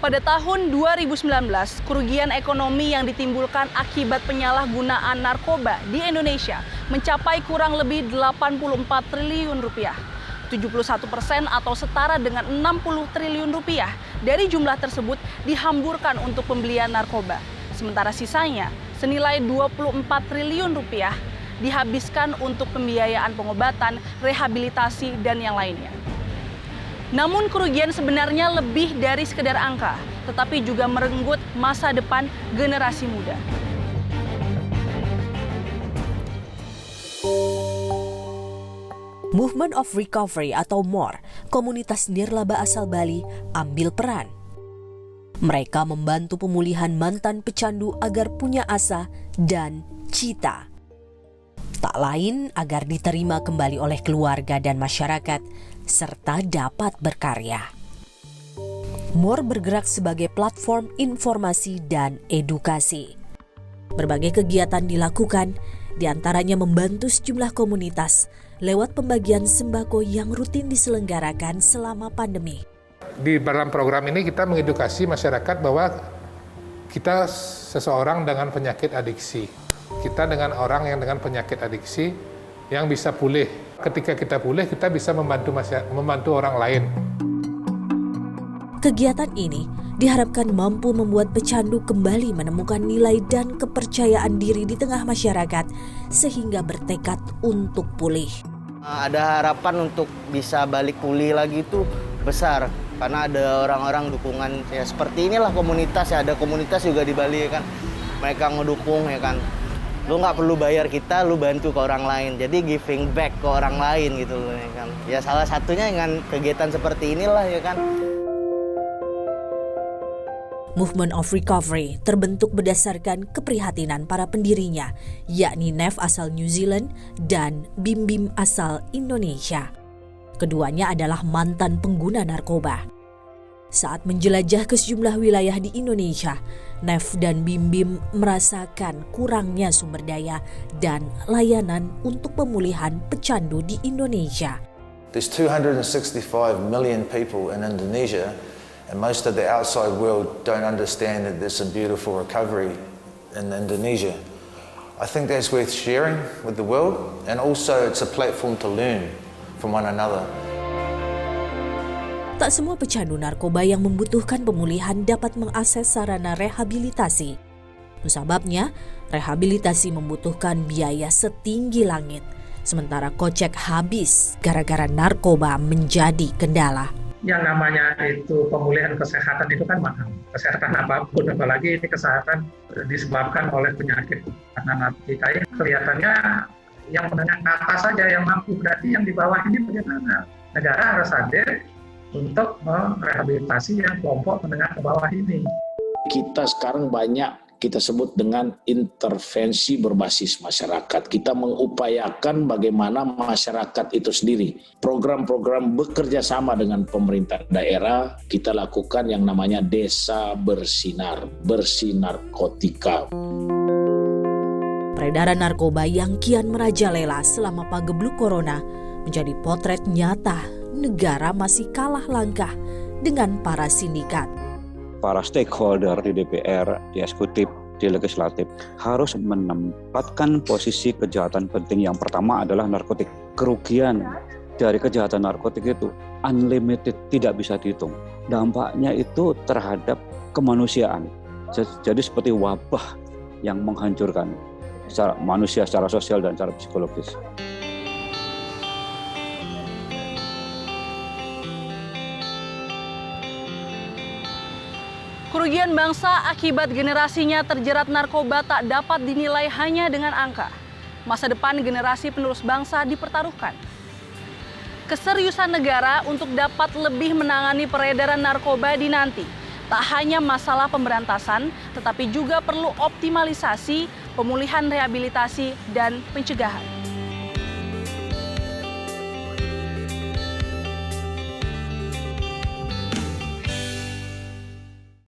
Pada tahun 2019, kerugian ekonomi yang ditimbulkan akibat penyalahgunaan narkoba di Indonesia mencapai kurang lebih 84 triliun rupiah. 71% atau setara dengan 60 triliun rupiah dari jumlah tersebut dihamburkan untuk pembelian narkoba. Sementara sisanya senilai 24 triliun rupiah dihabiskan untuk pembiayaan pengobatan, rehabilitasi, dan yang lainnya. Namun kerugian sebenarnya lebih dari sekedar angka, tetapi juga merenggut masa depan generasi muda. Movement of Recovery atau MORE, komunitas nirlaba asal Bali, ambil peran. Mereka membantu pemulihan mantan pecandu agar punya asa dan cita. Tak lain agar diterima kembali oleh keluarga dan masyarakat, serta dapat berkarya. MORE bergerak sebagai platform informasi dan edukasi. Berbagai kegiatan dilakukan, diantaranya membantu sejumlah komunitas lewat pembagian sembako yang rutin diselenggarakan selama pandemi. Di dalam program ini kita mengedukasi masyarakat bahwa kita seseorang dengan penyakit adiksi. Kita dengan orang yang dengan penyakit adiksi yang bisa pulih. Ketika kita pulih, kita bisa membantu orang lain. Kegiatan ini diharapkan mampu membuat pecandu kembali menemukan nilai dan kepercayaan diri di tengah masyarakat sehingga bertekad untuk pulih. Ada harapan untuk bisa balik pulih lagi itu besar karena ada orang-orang dukungan ya seperti inilah komunitas ya, ada komunitas juga di Bali ya kan. Mereka ngedukung ya kan. Lu nggak perlu bayar kita, lu bantu ke orang lain. Jadi giving back ke orang lain gitu loh ya kan. Ya salah satunya dengan kegiatan seperti inilah ya kan. Movement of Recovery terbentuk berdasarkan keprihatinan para pendirinya, yakni Nef asal New Zealand dan Bim Bim asal Indonesia. Keduanya adalah mantan pengguna narkoba. Saat menjelajah ke sejumlah wilayah di Indonesia, Nef dan Bim Bim merasakan kurangnya sumber daya dan layanan untuk pemulihan pecandu di Indonesia. There's 265 million people in Indonesia, and most of the outside world don't understand that there's some beautiful recovery in Indonesia. I think that's worth sharing with the world, and also it's a platform to learn from one another. Tak semua pecandu narkoba yang membutuhkan pemulihan dapat mengakses sarana rehabilitasi. Sebabnya, rehabilitasi membutuhkan biaya setinggi langit, sementara kocek habis gara-gara narkoba menjadi kendala. Yang namanya itu pemulihan kesehatan itu kan mahal. Kesehatan apapun, apalagi ini kesehatan disebabkan oleh penyakit karena narkotika ini kelihatannya yang menengah ke atas saja yang mampu, berarti yang di bawah ini bagaimana? Negara harus hadir untuk merehabilitasi yang kelompok menengah ke bawah ini. Kita sekarang banyak kita sebut dengan intervensi berbasis masyarakat. Kita mengupayakan bagaimana masyarakat itu sendiri. Program-program bekerja sama dengan pemerintah daerah, kita lakukan yang namanya Desa Bersinar, bersih narkotika. Peredaran narkoba yang kian merajalela selama pagebluk corona menjadi potret nyata negara masih kalah langkah dengan para sindikat. Para stakeholder di DPR, di eksekutif, di legislatif harus menempatkan posisi kejahatan penting. Yang pertama adalah narkotik. Kerugian dari kejahatan narkotik itu unlimited, tidak bisa dihitung. Dampaknya itu terhadap kemanusiaan. Jadi seperti wabah yang menghancurkan secara manusia, secara sosial dan secara psikologis. Kerugian bangsa akibat generasinya terjerat narkoba tak dapat dinilai hanya dengan angka. Masa depan generasi penerus bangsa dipertaruhkan. Keseriusan negara untuk dapat lebih menangani peredaran narkoba dinanti. Tak hanya masalah pemberantasan, tetapi juga perlu optimalisasi, pemulihan rehabilitasi, dan pencegahan.